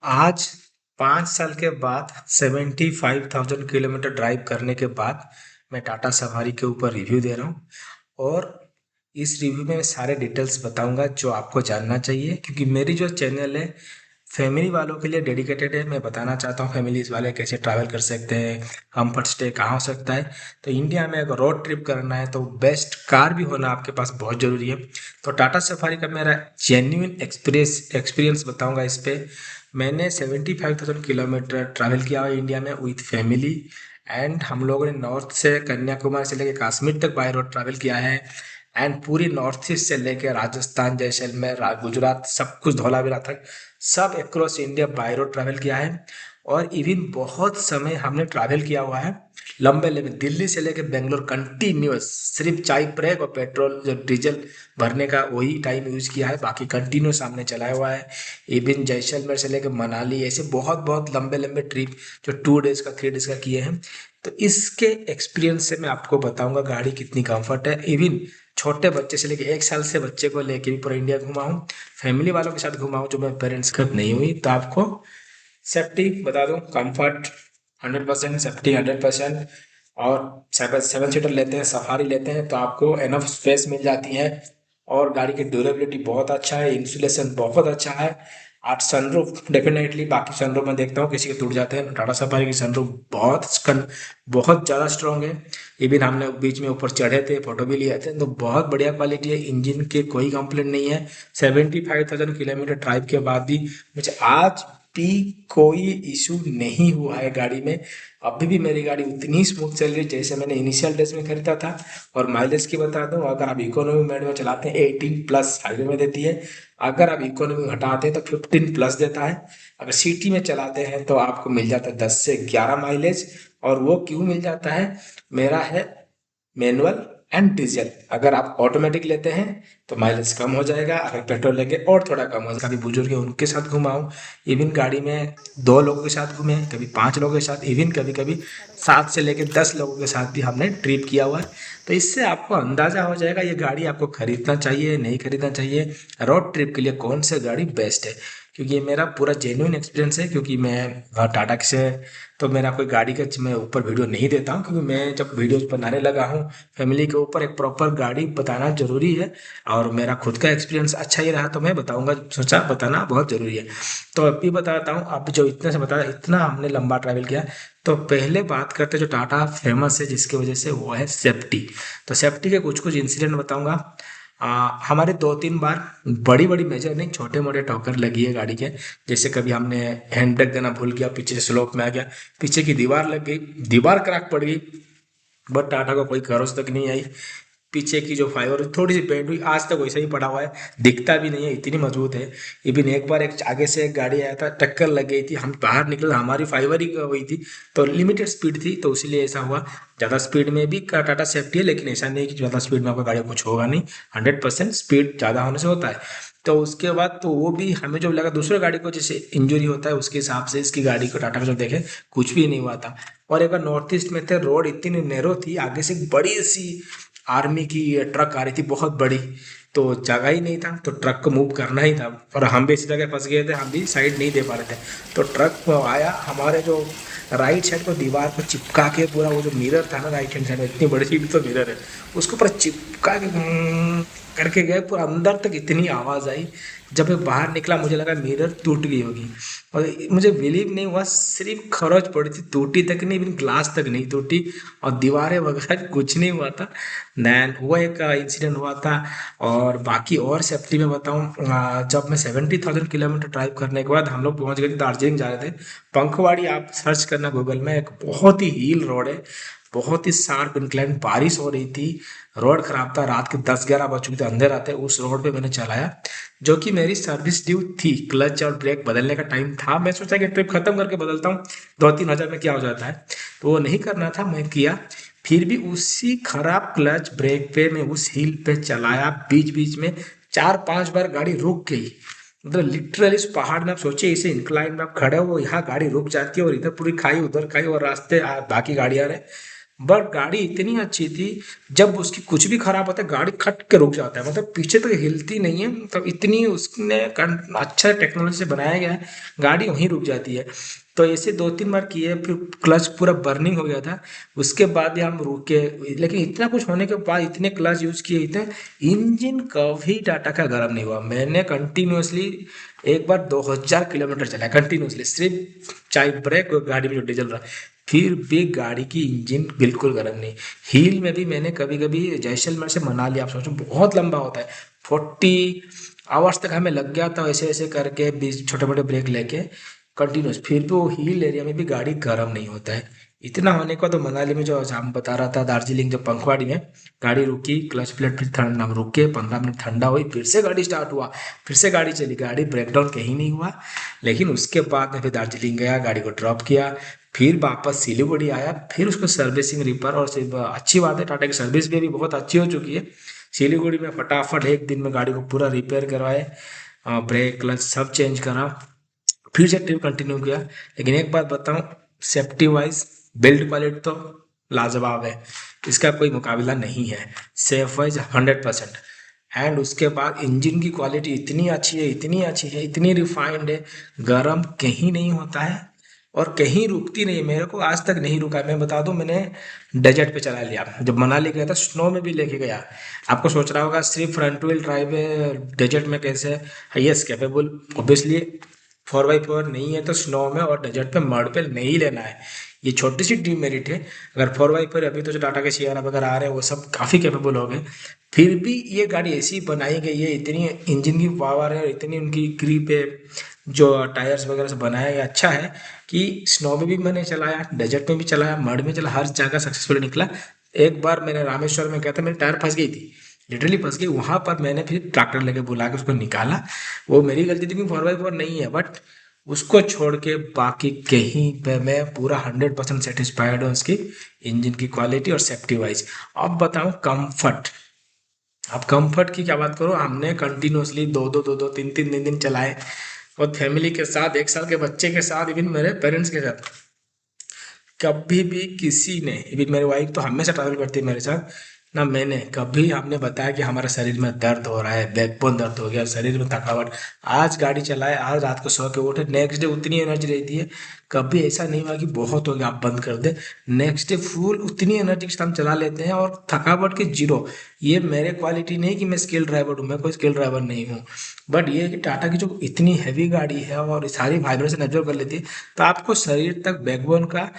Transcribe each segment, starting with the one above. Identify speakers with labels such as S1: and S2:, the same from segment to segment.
S1: आज 5 साल के बाद 75,000 किलोमीटर ड्राइव करने के बाद मैं टाटा सफारी के ऊपर रिव्यू दे रहा हूँ। और इस रिव्यू में मैं सारे डिटेल्स बताऊंगा जो आपको जानना चाहिए, क्योंकि मेरी जो चैनल है फैमिली वालों के लिए डेडिकेटेड है। मैं बताना चाहता हूँ फैमिलीज वाले कैसे ट्रैवल कर सकते हैं, कंफर्ट स्टे कहाँ हो सकता है। तो इंडिया में अगर रोड ट्रिप करना है तो बेस्ट कार भी होना आपके पास बहुत ज़रूरी है। तो टाटा सफारी का मेरा जेन्युइन एक्सपीरियंस बताऊंगा इस पे। मैंने 75,000 किलोमीटर ट्रैवल किया हुआ है इंडिया में विथ फैमिली। एंड हम लोगों ने नॉर्थ से कन्याकुमारी से लेकर कश्मीर तक बाय रोड ट्रैवल किया है। एंड पूरी नॉर्थ ईस्ट से लेकर राजस्थान, जैसलमेर, गुजरात, सब कुछ धौलावीरा तक सब across India by road travel किया है। और इवन बहुत समय हमने ट्रैवल किया हुआ है लंबे लंबे, दिल्ली से लेकर बेंगलोर कंटिन्यूस, सिर्फ चाय ब्रेक और पेट्रोल जो डीजल भरने का वही टाइम यूज किया है, बाकी कंटिन्यूस हमने चलाया हुआ है। इवन जैसलमेर से लेकर मनाली, ऐसे बहुत बहुत लंबे लंबे ट्रिप जो 2 डेज का 3 डेज का किए हैं। तो इसके एक्सपीरियंस से मैं आपको बताऊंगा गाड़ी कितनी कंफर्ट है। इवन छोटे बच्चे से लेके 1 साल से बच्चे को लेके भी पूरा इंडिया घुमा हूँ, फैमिली वालों के साथ घुमा हूँ जो मैं पेरेंट्स के साथ नहीं हुई। तो आपको सेफ्टी बता दूं, कंफर्ट 100%, सेफ्टी 100%। और सेवन सेवन सीटर लेते हैं, सफारी लेते हैं तो आपको एनफ स्पेस मिल जाती है। और गाड़ी की ड्यूरेबिलिटी बहुत अच्छा है, इंसुलेशन बहुत अच्छा है। आप सनरूफ डेफिनेटली, बाकी सनरूफ मैं देखता हूँ किसी के टूट जाते हैं, टाटा सफारी की सनरूफ बहुत ज़्यादा स्ट्रॉन्ग है। इवन हमने बीच में ऊपर चढ़े थे, फोटो भी लिए थे, तो बहुत बढ़िया क्वालिटी है। इंजन के कोई कंप्लेंट नहीं है। 75,000 किलोमीटर ड्राइव के बाद भी मुझे आज भी कोई इशू नहीं हुआ है गाड़ी में। अभी भी मेरी गाड़ी उतनी स्मूथ चल रही है जैसे मैंने इनिशियल डेज में खरीदा था। और माइलेज की बता दूं, अगर आप इकोनॉमी मोड में चलाते हैं 18+ हाईवे में देती है। अगर आप इकोनॉमी हटाते हैं तो 15+ देता है। अगर सिटी में चलाते हैं तो आपको मिल जाता है 10 से 11 माइलेज। और वो क्यों मिल जाता है, मेरा है मैनुअल एंड डीजल। अगर आप ऑटोमेटिक लेते हैं तो माइलेज कम हो जाएगा, अगर पेट्रोल लेंगे और थोड़ा कम हो जाएगा। कभी बुजुर्ग है उनके साथ घुमाऊं, इवन गाड़ी में 2 लोगों के साथ घूमे, कभी 5 लोगों के साथ, इवन कभी कभी 7 से लेकर 10 लोगों के साथ भी हमने ट्रिप किया हुआ है। तो इससे आपको अंदाजा हो जाएगा ये गाड़ी आपको खरीदना चाहिए नहीं खरीदना चाहिए, रोड ट्रिप के लिए कौन सा गाड़ी बेस्ट है। क्योंकि ये मेरा पूरा जेन्युइन एक्सपीरियंस है, क्योंकि मैं टाटा से, तो मेरा कोई गाड़ी का मैं ऊपर वीडियो नहीं देता हूँ, क्योंकि मैं जब वीडियोस बनाने लगा हूँ फैमिली के ऊपर एक प्रॉपर गाड़ी बताना जरूरी है। और मेरा खुद का एक्सपीरियंस अच्छा ही रहा तो मैं बताऊंगा, सोचा बताना बहुत जरूरी है। तो अभी बताता हूँ, अब जो इतने से बताया, इतना हमने लंबा ट्रैवल किया। तो पहले बात करते हैं जो टाटा फेमस है जिसकी वजह से, वो है सेफ्टी। तो सेफ्टी के कुछ कुछ इंसिडेंट बताऊंगा। हमारे 2-3 बार बड़ी बड़ी मेजर नहीं, छोटे मोटे ठोकर लगी है गाड़ी के। जैसे कभी हमने हैंड ब्रेक देना भूल गया, पीछे से स्लोप में आ गया, पीछे की दीवार लग गई, दीवार क्रैक पड़ गई, बट टाटा को कोई खरोच तक नहीं आई। पीछे की जो फाइबर थोड़ी सी बेंड हुई, आज तक वैसा ही पड़ा हुआ है, दिखता भी नहीं है, इतनी मजबूत है। इवन एक बार एक आगे से एक गाड़ी आया था, टक्कर लग गई थी, हम बाहर निकले, हमारी फाइबर ही हुई थी। तो लिमिटेड स्पीड थी तो इसलिए ऐसा हुआ। ज़्यादा स्पीड में भी टाटा सेफ्टी है, लेकिन ऐसा नहीं कि ज़्यादा स्पीड में आपका गाड़ी को कुछ होगा नहीं। 100% स्पीड ज़्यादा होने से होता है। तो उसके बाद तो वो भी हमें जो लगा दूसरे गाड़ी को जैसे इंजरी होता है उसके हिसाब से इसकी गाड़ी को टाटा को जब देखे कुछ भी नहीं हुआ था। और एक बार नॉर्थ ईस्ट में थे, रोड इतनी नैरो थी, आगे से एक बड़ी सी आर्मी की ट्रक आ रही थी बहुत बड़ी, तो जगह ही नहीं था, तो ट्रक को मूव करना ही था। और हम भी इसी जगह फंस गए थे, हम भी साइड नहीं दे पा रहे थे। तो ट्रक आया हमारे जो राइट साइड को दीवार को चिपका के, पूरा वो जो मिरर था ना राइट हैंड साइड में, इतनी बड़ी सी भी तो मिरर है, उसको पूरा चिपका के करके गए, पूरा अंदर तक इतनी आवाज़ आई। जब मैं बाहर निकला मुझे लगा मिरर टूट गई होगी। और मुझे बिलीव नहीं हुआ, सिर्फ खरोच पड़ी थी, टूटी तक नहीं, इवन ग्लास तक नहीं टूटी, और दीवारें वगैरह कुछ नहीं हुआ था। नैन हुआ एक इंसिडेंट हुआ था। और बाकी और सेफ्टी में बताऊं, जब मैं 70,000 किलोमीटर ड्राइव करने के बाद हम लोग पहुंच गए थे, दार्जिलिंग जा रहे थे। पंखवाड़ी आप सर्च करना गूगल में, एक बहुत ही हील रोड है, बहुत ही शार्प इंक्लाइन, बारिश हो रही थी, रोड खराब था, रात के 10-11 बज चुके थे, अंधेरा थे, उस रोड पे मैंने चलाया। जो कि मेरी सर्विस ड्यू थी, क्लच और ब्रेक बदलने का टाइम था, मैं सोचा कि ट्रिप खत्म करके बदलता हूँ, 2-3 हज़ार में क्या हो जाता है। तो वो नहीं करना था, मैं किया। फिर भी उसी खराब क्लच ब्रेक पे मैं उस हिल पे चलाया, बीच बीच में 4-5 बार गाड़ी रुक गई। मतलब लिटरली इस पहाड़ में आप सोचिए, इसे इंक्लाइन में आप खड़े हो, यहाँ गाड़ी रुक जाती है, और इधर पूरी खाई उधर खाई, और रास्ते बाकी गाड़ियां रहे। बट गाड़ी इतनी अच्छी थी, जब उसकी कुछ भी खराब होता है गाड़ी खट के रुक जाता है, मतलब पीछे तो हिलती नहीं है, मतलब इतनी उसने अच्छा टेक्नोलॉजी से बनाया गया है, गाड़ी वहीं रुक जाती है। तो ऐसे 2-3 बार किए, फिर क्लच पूरा बर्निंग हो गया था, उसके बाद ही हम रुके। लेकिन इतना कुछ होने के बाद, इतने क्लच यूज किए, इतने, इंजन कभी टाटा का गर्म नहीं हुआ। मैंने कंटिन्यूअसली एक बार 2000 किलोमीटर चला कंटिन्यूअसली, सिर्फ चाहे ब्रेक और गाड़ी में जो डीजल रहा, फिर भी गाड़ी की इंजन बिल्कुल गर्म नहीं। हिल में भी मैंने कभी कभी जैसलमेर से मनाली, आप सोचो बहुत लंबा होता है, 40 आवर्स तक हमें लग गया था ऐसे ऐसे करके, 20 छोटे मोटे ब्रेक लेके कंटिन्यूस, फिर भी वो हिल एरिया में भी गाड़ी गर्म नहीं होता है। इतना होने को तो मनाली में जो हम बता रहा था, दार्जिलिंग जो पंखवाड़ी में गाड़ी रुकी, क्लच प्लेट फिर ठंडा रुके, 15 मिनट ठंडा हुई, फिर से गाड़ी स्टार्ट हुआ, फिर से गाड़ी चली, गाड़ी ब्रेकडाउन कहीं नहीं हुआ। लेकिन उसके बाद मैं फिर दार्जिलिंग गया, गाड़ी को ड्रॉप किया, फिर वापस सिलीगुड़ी आया, फिर उसको सर्विसिंग रिपेयर, और सिर्फ अच्छी बात है टाटा की सर्विस भी अभी बहुत अच्छी हो चुकी है। सिलीगुड़ी में फटाफट एक दिन में गाड़ी को पूरा रिपेयर करवाए, ब्रेक क्लच सब चेंज करा, फिर से ट्रिप कंटिन्यू किया। लेकिन एक बात बताऊं, सेफ्टी वाइज बिल्ड क्वालिटी तो लाजवाब है, इसका कोई मुकाबला नहीं है, सेफ वाइज 100%। एंड उसके बाद इंजन की क्वालिटी इतनी अच्छी है, इतनी अच्छी है, इतनी रिफाइंड है, गर्म कहीं नहीं होता है, और कहीं रुकती नहीं। मेरे को आज तक नहीं रुका। मैं बता दूं, मैंने डेजर्ट पे चला लिया, जब मनाली गया था स्नो में भी लेके गया। आपको सोच रहा होगा सिर्फ फ्रंट व्हील ड्राइव है डेजर्ट में कैसे है, यस कैपेबल, ऑब्वियसली 4x4 नहीं है तो स्नो में और डेजर्ट पे मड पे नहीं लेना है, ये छोटी सी डीमेरिट है। अगर 4x4 अभी तो जो टाटा के सियारा वगैरह आ रहे हैं वो सब काफ़ी कैपेबल हो गए, फिर भी ये गाड़ी ऐसी बनाई गई है, इतनी इंजन की पावर है और इतनी उनकी ग्रिप है, जो टायर्स वगैरह से बनाया गया अच्छा है, कि स्नो में भी मैंने चलाया, डेजर्ट में भी चलाया, मड में चला, हर जगह सक्सेसफुल निकला। एक बार मैंने रामेश्वर में गया था, मेरी टायर फंस गई थी, लिटरली फंस गई, वहां पर मैंने फिर ट्रैक्टर लेके बुला के उसको निकाला। वो मेरी गलती थी कि 4x4 नहीं है, बट उसको छोड़ के बाकी कहीं पे मैं पूरा 100% सेटिस्फाइड हूँ उसकी इंजन की क्वालिटी और सेफ्टी वाइज। अब बताऊँ कंफर्ट, अब कंफर्ट की क्या बात करो, हमने कंटिन्यूअसली दो दो 3 3 दिन चलाए, और फैमिली के साथ, 1 साल के बच्चे के साथ, इवन मेरे पेरेंट्स के साथ, कभी भी किसी ने, इवन मेरी वाइफ तो हमेशा ट्रैवल करती है मेरे साथ ना, मैंने कभी हमने बताया कि हमारे शरीर में दर्द हो रहा है, बैकबोन दर्द हो गया, शरीर में थकावट, आज गाड़ी चलाए, आज रात को सो के उठे, नेक्स्ट डे उतनी एनर्जी रहती है। कभी ऐसा नहीं हुआ कि बहुत हो गया आप बंद कर दे, नेक्स्ट डे फुल उतनी एनर्जी के साथ हम चला लेते हैं, और थकावट के जीरो। ये मेरे क्वालिटी नहीं कि मैं स्किल ड्राइवर हूँ, मैं कोई स्किल ड्राइवर नहीं हूँ, बट ये है कि टाटा की जो इतनी हैवी गाड़ी है और सारी वाइब्रेशन एब्जॉर्ब कर लेती है, तो आपको शरीर तक बैकबोन का,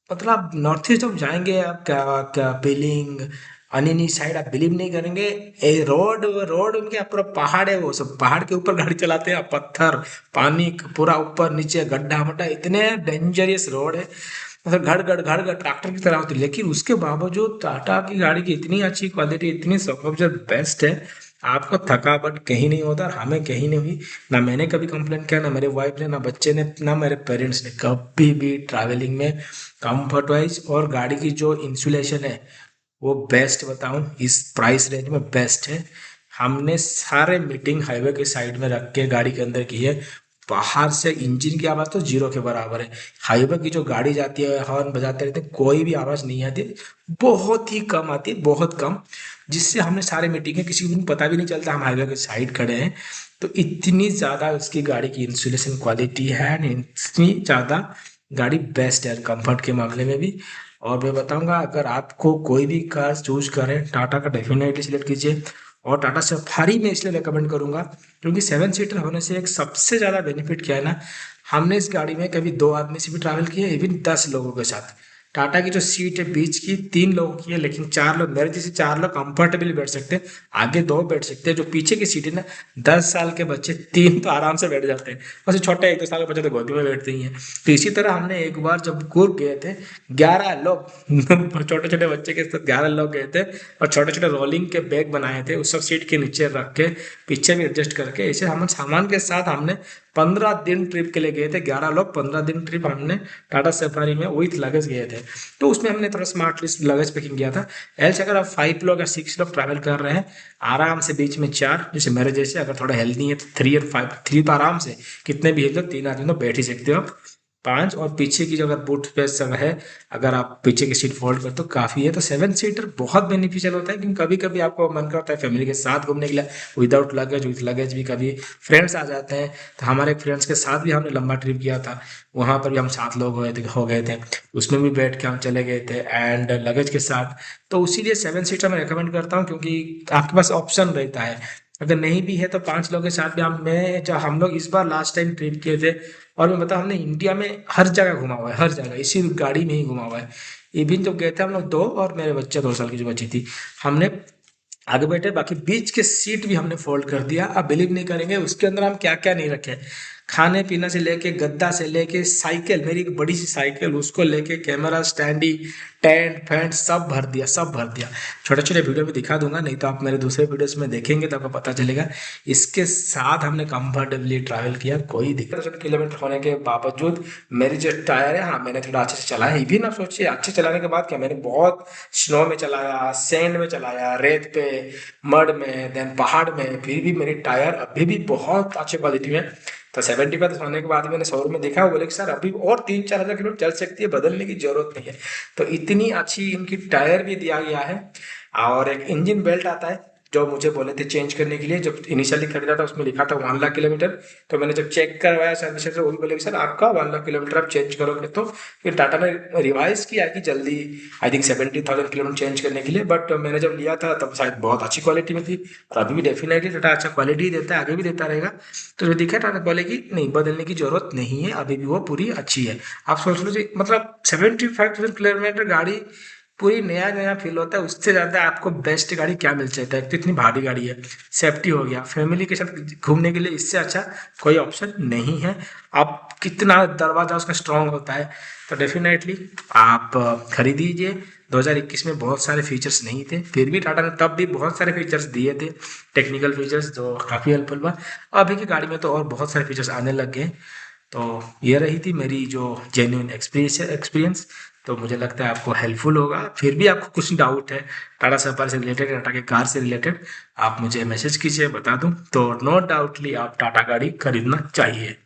S1: मतलब नॉर्थ ईस्ट जब जाएंगे आप, क्या क्या बिलिंग, अनिनी साइड, आप बिलीव नहीं करेंगे, ए रोड रोड उनके पूरा पहाड़ है, वो सब पहाड़ के ऊपर गाड़ी चलाते हैं, पत्थर, पानी पूरा ऊपर नीचे, गड्ढा मड्ढा, इतने डेंजरस रोड है, मतलब घड़ घड़ ट्रैक्टर की तरह होती है। लेकिन उसके बावजूद टाटा की गाड़ी की इतनी अच्छी क्वालिटी, इतनी सब बेस्ट है, आपको थकावट कहीं नहीं होता, और हमें कहीं नहीं हुई। ना मैंने कभी कंप्लेन किया, ना मेरे वाइफ ने, ना बच्चे ने, ना मेरे पेरेंट्स ने, कभी भी ट्रैवलिंग में कंफर्ट वाइज, और गाड़ी की जो इंसुलेशन है वो बेस्ट बताऊं, इस प्राइस रेंज में बेस्ट है। हमने सारे मीटिंग हाईवे के साइड में रख के गाड़ी के अंदर की है, बाहर से इंजन की आवाज़ तो जीरो के बराबर है। हाईवे की जो गाड़ी जाती है हॉर्न बजाते रहते हैं, कोई भी आवाज़ नहीं आती, बहुत ही कम आती है, बहुत कम, जिससे हमने सारे मीटिंग में किसी को भी पता भी नहीं चलता हम हाईवे के साइड खड़े हैं। तो इतनी ज़्यादा उसकी गाड़ी की इंसुलेशन क्वालिटी है, इतनी ज़्यादा गाड़ी बेस्ट है कंफर्ट के मामले में भी। और मैं बताऊंगा, अगर आपको कोई भी कार चूज करें, टाटा का डेफिनेटली सिलेक्ट कीजिए। और टाटा सफारी में इसलिए रिकमेंड करूंगा, क्योंकि 7 सीटर होने से एक सबसे ज़्यादा बेनिफिट क्या है ना, हमने इस गाड़ी में कभी 2 आदमी से भी ट्रैवल किया, इवन 10 लोगों के साथ। टाटा की जो सीट है बीच की 3 लोगों की है, लेकिन 4 लोग, मेरे जैसे 4 लोग कंफर्टेबली बैठ सकते हैं, आगे 2 बैठ सकते हैं। जो पीछे की सीट है ना, 10 साल के बच्चे 3 तो आराम से बैठ जाते हैं, वैसे छोटे 1-2 साल के बच्चे तो गोदी में बैठते ही हैं। तो इसी तरह हमने एक बार जब कुर्ग गए थे, 11 लोग छोटे छोटे बच्चे के साथ 11 लोग गए थे, और छोटे छोटे रोलिंग के बैग बनाए थे, उस सब सीट के नीचे रख के, पीछे भी एडजस्ट करके, ऐसे हम सामान के साथ हमने 15 दिन ट्रिप के लिए गए थे, 11 लोग 15 दिन ट्रिप हमने टाटा सफारी में विथ लगेज गए थे। तो उसमें हमने थोड़ा स्मार्टली लगेज पैकिंग किया था। एल्स अगर आप 5 लोग या 6 लोग ट्रैवल कर रहे हैं, आराम से बीच में 4, जैसे मेरे जैसे अगर थोड़ा हेल्दी है तो 3 और 5, 3 तो आराम से, कितने भी हेल्दी 3 आदमी तो बैठ ही सकते हो आप। 5 और पीछे की जो अगर बूट स्पेस जगह है, अगर आप पीछे की सीट फोल्ड कर तो काफ़ी है। तो 7 सीटर बहुत बेनिफिशियल होता है, क्योंकि कभी कभी आपको मन करता है फैमिली के साथ घूमने के लिए विदाउट लगेज, विथ लगेज भी, कभी फ्रेंड्स आ जाते हैं। तो हमारे फ्रेंड्स के साथ भी हमने लंबा ट्रिप किया था, वहाँ पर भी हम 7 लोग हो गए थे, उसमें भी बैठ के हम चले गए थे एंड लगेज के साथ। तो इसीलिए 7 सीटर मैं रिकमेंड करता हूँ, क्योंकि आपके पास ऑप्शन रहता है। अगर नहीं भी है तो 5 लोगों के साथ भी हम लोग इस बार लास्ट टाइम ट्रिप किए थे, और मैं बताऊँ हमने इंडिया में हर जगह घुमा हुआ है, हर जगह इसी गाड़ी में ही घुमा हुआ है। इवन जब गए थे हम लोग 2, और मेरे बच्चे 2 साल की जो बच्ची थी, हमने आगे बैठे, बाकी बीच के सीट भी हमने फोल्ड कर दिया। आप बिलीव नहीं करेंगे उसके अंदर हम क्या क्या नहीं रखे, खाने पीने से लेके, गद्दा से लेके, साइकिल, मेरी एक बड़ी सी साइकिल, उसको लेके कैमरा स्टैंडी, टेंट फैंट सब भर दिया, सब भर दिया। छोटे छोटे वीडियो में दिखा दूंगा, नहीं तो आप मेरे दूसरे वीडियोस में देखेंगे तो आपको पता चलेगा। इसके साथ हमने कंफर्टेबली ट्रैवल किया, कोई दिक्कत। किलोमीटर होने के बावजूद मेरी जो टायर है, हाँ मैंने थोड़ा अच्छे से चलाया। ये भी ना सोचिए अच्छे चलाने के बाद क्या, मैंने बहुत स्नो में चलाया, सैंड में चलाया, रेत पे, मड में, देन पहाड़ में, फिर भी मेरी टायर अभी भी बहुत अच्छी क्वालिटी में। तो 75 होने के बाद मैंने शोरूम में देखा, वो बोले कि सर अभी और 3-4 हज़ार किलोमीटर चल सकती है, बदलने की जरूरत नहीं है। तो इतनी अच्छी इनकी टायर भी दिया गया है। और एक इंजन बेल्ट आता है जो मुझे बोले थे चेंज करने के लिए, जब इनिशियली खरीदा था उसमें लिखा था 1 लाख किलोमीटर। तो मैंने जब चेक करवाया सर्विस से, वो भी बोले कि सर आपका 1 लाख किलोमीटर आप चेंज करोगे। तो फिर टाटा ने रिवाइज किया कि जल्दी, आई थिंक 70,000 किलोमीटर चेंज करने के लिए। बट मैंने जब लिया था तब शायद बहुत अच्छी क्वालिटी में थी, और अभी भी डेफिनेटली टाटा अच्छा क्वालिटी देता है, आगे भी देता रहेगा। तो जो दिखा टाटा बोले कि नहीं, बदलने की जरूरत नहीं है, अभी भी वो पूरी अच्छी है। आप सोच लो जी, मतलब 75,000 किलोमीटर गाड़ी पूरी नया नया फील होता है। उससे ज़्यादा आपको बेस्ट गाड़ी क्या मिल सकता है। एक तो इतनी भारी गाड़ी है, सेफ्टी हो गया, फैमिली के साथ घूमने के लिए इससे अच्छा कोई ऑप्शन नहीं है। आप कितना दरवाज़ा उसका स्ट्रांग होता है। तो डेफिनेटली आप खरीद लीजिए। 2021 में बहुत सारे फीचर्स नहीं थे, फिर भी टाटा ने तब भी बहुत सारे फीचर्स दिए थे, टेक्निकल फीचर्स जो काफ़ी हेल्पफुल हुआ। अभी की गाड़ी में तो और बहुत सारे फीचर्स आने लग गए। तो ये रही थी मेरी जो जेन्युइन एक्सपीरियंस। तो मुझे लगता है आपको हेल्पफुल होगा। फिर भी आपको कुछ डाउट है टाटा सफारी से रिलेटेड, टाटा के कार से रिलेटेड, आप मुझे मैसेज कीजिए, बता दूं। तो नो डाउटली आप टाटा गाड़ी खरीदना चाहिए।